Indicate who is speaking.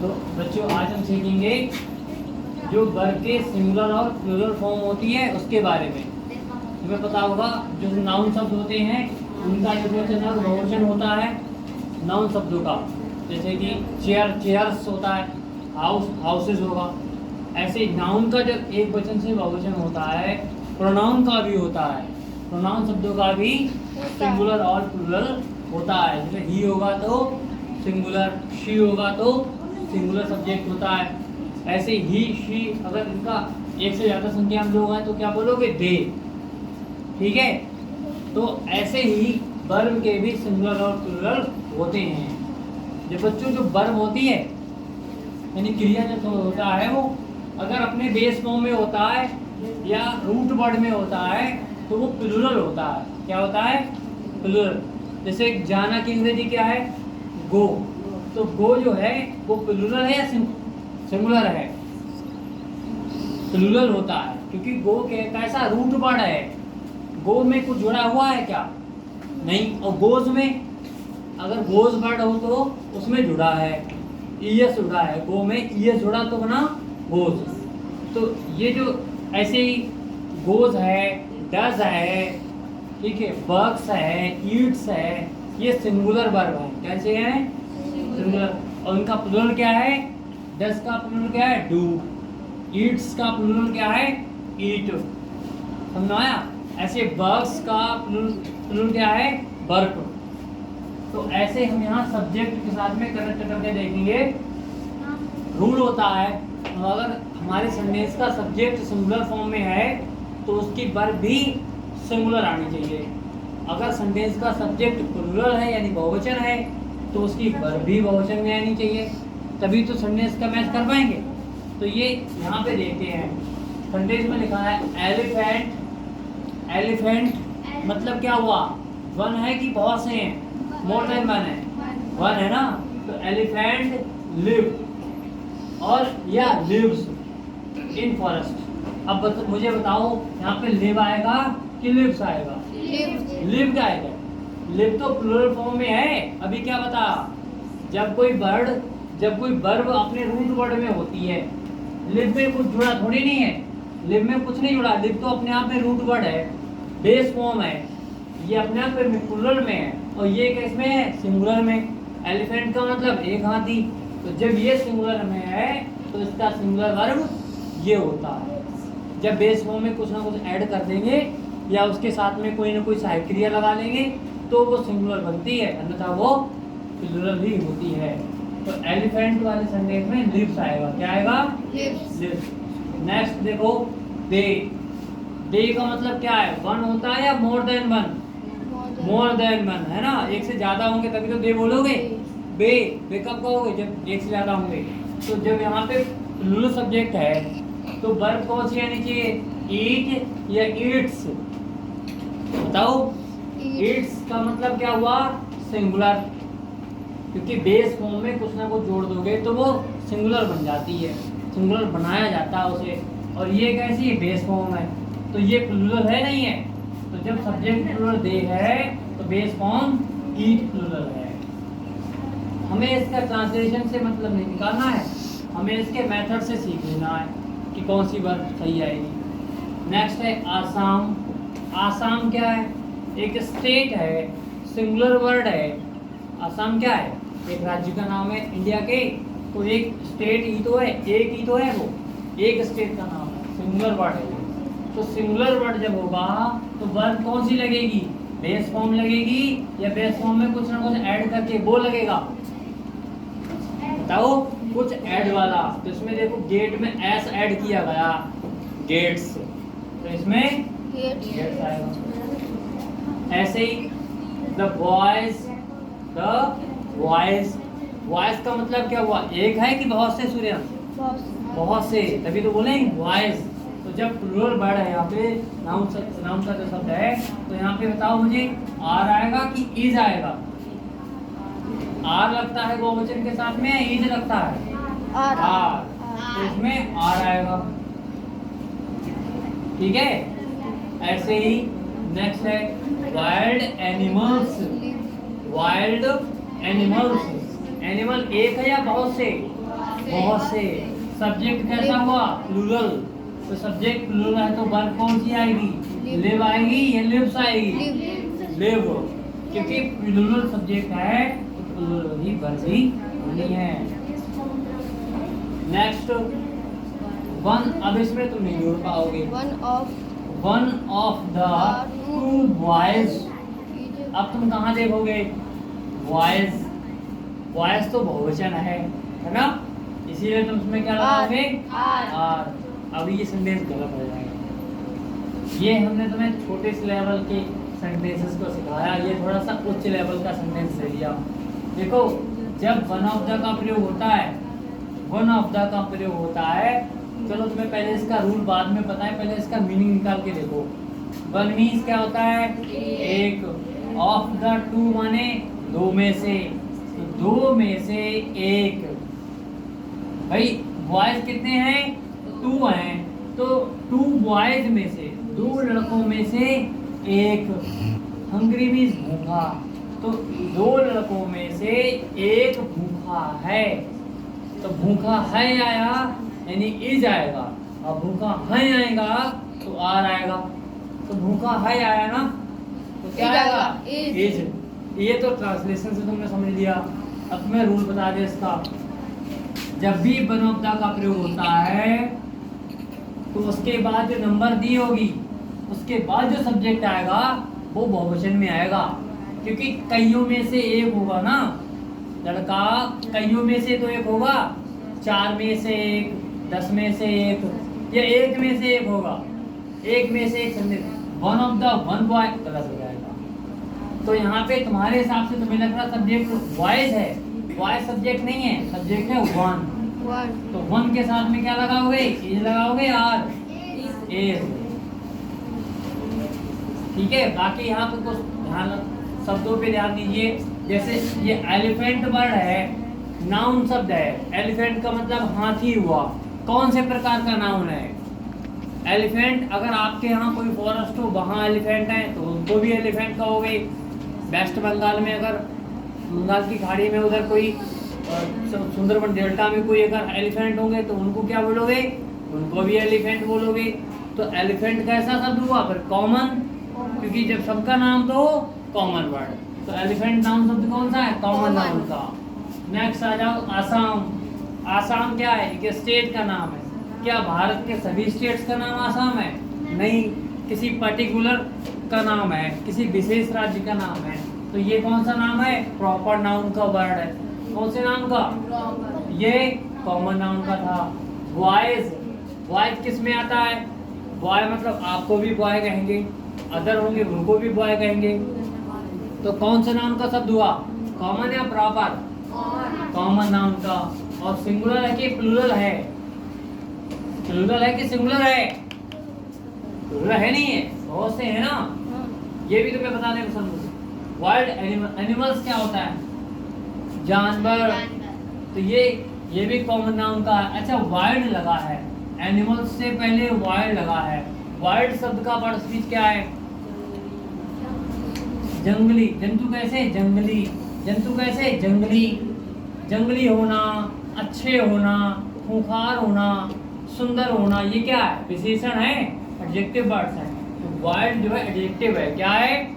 Speaker 1: तो बच्चों आज हम सीखेंगे जो वर्ब के सिंगुलर और प्लूरल फॉर्म होती है उसके बारे में। तुम्हें पता होगा जो नाउन शब्द होते हैं उनका एकवचन और बहुवचन होता है नाउन शब्दों का, जैसे कि चेयर चेयर्स होता है, हाउस हाउसेज होगा। ऐसे नाउन का जब एक वचन से बहुवचन होता है, प्रोनाउन का भी होता है, प्रोनाउन शब्दों का भी सिंगुलर और प्लूरल होता है। जैसे ही होगा तो सिंगुलर, शी होगा तो सिंगुलर सब्जेक्ट होता है। ऐसे ही शी अगर इनका एक से ज़्यादा संख्या में लोग हैं तो क्या बोलोगे, दे। ठीक है, तो ऐसे ही वर्ब के भी सिंगुलर और प्लूरल होते हैं। जब बच्चों जो वर्ब होती है यानी क्रिया जो होता है वो अगर अपने बेस फॉर्म में होता है या रूट वर्ड में होता है तो वो प्लूरल होता है। क्या होता है, प्लूरल। जैसे जाना की अंग्रेजी क्या है, गो। तो गो जो है वो प्लूरल है या सिंगुलर है, प्लूरल होता है, क्योंकि गो के कैसा रूट वर्ड है। गो में कुछ जुड़ा हुआ है क्या, नहीं। और गोज में अगर गोज वर्ड हो तो उसमें जुड़ा है, ईएस जुड़ा है, गो में ईएस जुड़ा तो बना गोज। तो ये जो ऐसे ही गोज है, डज है, ठीक है, वर्क्स है, ईट्स है, ये सिंगुलर वर्ब है। कैसे हैं, सिंगुलर। और उनका प्लूरल क्या है, डज का प्लूरल क्या है, डू। ईट्स का प्लूरल क्या है, ईट। समझ आया। ऐसे वर्क्स का प्लूरल क्या है, वर्क। तो ऐसे हम यहाँ सब्जेक्ट के साथ में कनेक्ट करके देखेंगे। रूल होता है अगर हमारे सेंटेंस का सब्जेक्ट सिंगुलर फॉर्म में है तो उसकी वर्ब भी सिंगुलर आनी चाहिए। अगर सेंटेंस का सब्जेक्ट प्लूरल है यानी बहुवचन है तो उसकी वर्ब भी बहुवचन में आनी चाहिए, तभी तो सेंटेंस का मैच कर पाएंगे। तो ये यहाँ पे देखते हैं, सेंटेंस में लिखा है एलिफेंट। एलिफेंट मतलब क्या हुआ, वन है कि बहुत से हैं, मोर देन वन है, वन है ना। तो एलिफेंट लिव और या लिव्स इन फॉरेस्ट। अब मुझे बताओ यहाँ पे लिव आएगा कि लिव्स आएगा, लिव का आएगा। लिव तो प्लूरल फॉर्म में है। अभी क्या बता, जब कोई वर्ब अपने रूट वर्ड में होती है, लिव में कुछ जुड़ा थोड़ी नहीं है, लिव में कुछ नहीं जुड़ा। लिव तो अपने आप में रूट वर्ड है, बेस फॉर्म है, ये अपने आप में प्लूरल में है और ये किस में है, सिंगुलर में। एलिफेंट का मतलब एक हाथी। तो जब ये सिंगुलर में है तो इसका सिंगुलर वर्ब ये होता है। जब बेस फॉर्म में कुछ ना कुछ ऐड कर देंगे या उसके साथ में कोई ना कोई सहायक क्रिया लगा लेंगे तो वो सिंगुलर बनती है, अन्यथा वो प्लूरल ही होती है। तो एलिफेंट वाले सेंटेंस में लिव्स आएगा। क्या आएगा, लिव्स। नेक्स्ट देखो, दे। दे का मतलब क्या है, वन होता है या more than one, more than one है ना। एक से ज्यादा होंगे तभी तो दे बोलोगे। बे कब कहोगे, जब एक से ज्यादा होंगे। तो जब यहाँ पे प्लूरल सब्जेक्ट है तो वर्ब कौन सी आनी चाहिए, ईट या ईट्स। बताओ, ईट्स का मतलब क्या हुआ, सिंगुलर, क्योंकि बेस फॉर्म में कुछ ना कुछ जोड़ दोगे तो वो सिंगुलर बन जाती है, सिंगुलर बनाया जाता है उसे। और ये कैसी है, बेस फॉर्म है, तो ये प्लूरल है नहीं है। तो जब सब्जेक्ट प्लूरल दे है तो बेस फॉर्म ईट प्लूरल है। हमें इसका ट्रांसलेशन से मतलब नहीं निकालना है, हमें इसके मेथड से सीख लेना है कि कौन सी वर्ब सही आएगी। नेक्स्ट है आसाम। आसाम क्या है, एक स्टेट है, सिंगुलर वर्ड है। आसाम क्या है, एक राज्य का नाम है इंडिया के। तो एक स्टेट ही तो है, एक ही तो है, वो एक स्टेट का नाम है, सिंगुलर वर्ड है। तो सिंगुलर वर्ड जब होगा तो वर्ब कौन सी लगेगी, बेस फॉर्म लगेगी या बेस फॉर्म में कुछ ना कुछ ऐड करके वो लगेगा, बताओ, कुछ ऐड वाला। तो इसमें देखो गेट में एस ऐड किया गया, गेट्स, तो इसमें गेट्स आएगा। ऐसे ही द वॉइस, वॉइस का मतलब क्या हुआ, एक है कि बहुत से, सूर्य बहुत से, तभी तो बोले वॉइस। तो जब प्लूरल वर्ड है यहाँ पे, नाउन का जो शब्द है, तो यहाँ पे बताओ मुझे आर आएगा कि इज आएगा। आर लगता है बहुवचन के साथ में, इज लगता है आर, तो इसमें आर आएगा। ठीक है। ऐसे ही नेक्स्ट है wild animals. Wild animals, animal एक है या बहुत से, बहुत से। सब्जेक्ट कैसा हुआ? प्लूरल। तो सब्जेक्ट प्लूरल है तो वर्ब कौन सी आएगी? लिव आएगी या लिव्स आएगी? लिव, क्योंकि प्लूरल सब्जेक्ट है तो प्लूरल ही वर्ब भी होनी है। नेक्स्ट वन, अब इसमें तुम नहीं जोड़ पाओगे। One of the two boys. अब तुम कहाँ देखोगे? बॉयज, बॉयज तो बहुवचन है ना, इसीलिए तुम उसमें क्या लगाओगे? आर। अब ये सेंटेंस गलत हो जाएगा। ये हमने तुम्हें छोटे से लेवल के सेंटेंसेस को सिखाया, ये थोड़ा सा उच्च लेवल का सेंटेंस दे दिया। देखो, जब वन ऑफ द का प्रयोग होता है, वन ऑफ द का प्रयोग होता है, चलो तुम्हें पहले इसका रूल बाद में पता है, पहले इसका मीनिंग निकाल के देखो। वन मीन्स क्या होता है? एक। ऑफ द टू माने दो में से, तो दो में से एक। भाई बॉयज कितने हैं? टू हैं, तो टू बॉयज में से, दो लड़कों में से एक। हंग्री मीन्स भूखा, तो दो लड़कों में से एक भूखा है। तो भूखा है आया यानी इज आएगा, और भूखा है आएगा तो आर आएगा। तो भूखा है आया ना, तो क्या आएगा? इज। ये तो ट्रांसलेशन से तुमने समझ लिया। अब मैं रूल बता दे इसका। जब भी वन ऑफ द का प्रयोग होता है तो उसके बाद जो नंबर दी होगी, उसके बाद जो सब्जेक्ट आएगा वो बहुवचन में आएगा, क्योंकि कईयों में से एक होगा ना लड़का, कईयों में से तो एक होगा, चार में से एक, 10 में से एक, या एक में से एक होगा, एक में से एक sentence. One of the one boy गलत हो जाएगा। तो यहाँ पे तुम्हारे हिसाब से तुम्हें लग रहा सब्जेक्ट बॉयज है, बॉयज सब्जेक्ट नहीं है, सब्जेक्ट है वन। तो वन के साथ में क्या लगाओगे? इज लगाओगे, आर इज। ठीक है, बाकी यहाँ पे कुछ ध्यान, शब्दों पे ध्यान दीजिए। जैसे ये एलिफेंट वर्ड है, नाउन शब्द है। एलिफेंट का मतलब हाथी हुआ। कौन से प्रकार का नाउन है? एलिफेंट। अगर आपके यहाँ कोई फॉरेस्ट हो, वहाँ एलिफेंट है तो उनको भी एलिफेंट कहोगे। वेस्ट बंगाल में अगर बंगाल की खाड़ी में उधर कोई सुंदरबन डेल्टा में कोई अगर एलिफेंट होंगे तो उनको क्या बोलोगे? उनको भी एलिफेंट बोलोगे। तो एलिफेंट कैसा शब्द हुआ? फिर कॉमन, क्योंकि जब सबका नाम तो कॉमन वर्ड, तो एलिफेंट नाउन शब्द कौन सा है? कॉमन नाउन का। नेक्स्ट आ जाओ आसाम। आसाम क्या है? एक स्टेट का नाम है। क्या भारत के सभी स्टेट्स का नाम आसाम है? नहीं, किसी पर्टिकुलर का नाम है, किसी विशेष राज्य का नाम है। तो ये कौन सा नाम है? प्रॉपर नाउन का वर्ड है। कौन से नाम का? ये कॉमन नाउन का था। बॉयज, बॉयज किस में आता है? बॉय मतलब आपको भी बॉय कहेंगे, अदर होंगे उनको भी बॉय कहेंगे। तो कौन से नाउन का शब्द हुआ? कॉमन या प्रॉपर? कॉमन नाउन का। और सिंगुलर है कि प्लूरल है? प्लूरल है कि सिंगुलर है? प्लूरल है नहीं है, बहुत से है ना। ये भी तुम्हें बताने को समझ। वाइल्ड एनिमल्स क्या होता है? जानवर। तो ये भी कॉमन नाउन का है। अच्छा, वाइल्ड लगा है, एनिमल्स से पहले वाइल्ड लगा है। वाइल्ड शब्द का वर्ड स्पीच क्या है? जंगली। जंतु कैसे? जंगली। जंतु कैसे? जंगली। जंगली होना, अच्छे होना, खूंखार होना, सुंदर होना, ये क्या है? विशेषण है, एडजेक्टिव वर्ड्स हैं। तो वाइल्ड जो है एडजेक्टिव है, क्या है?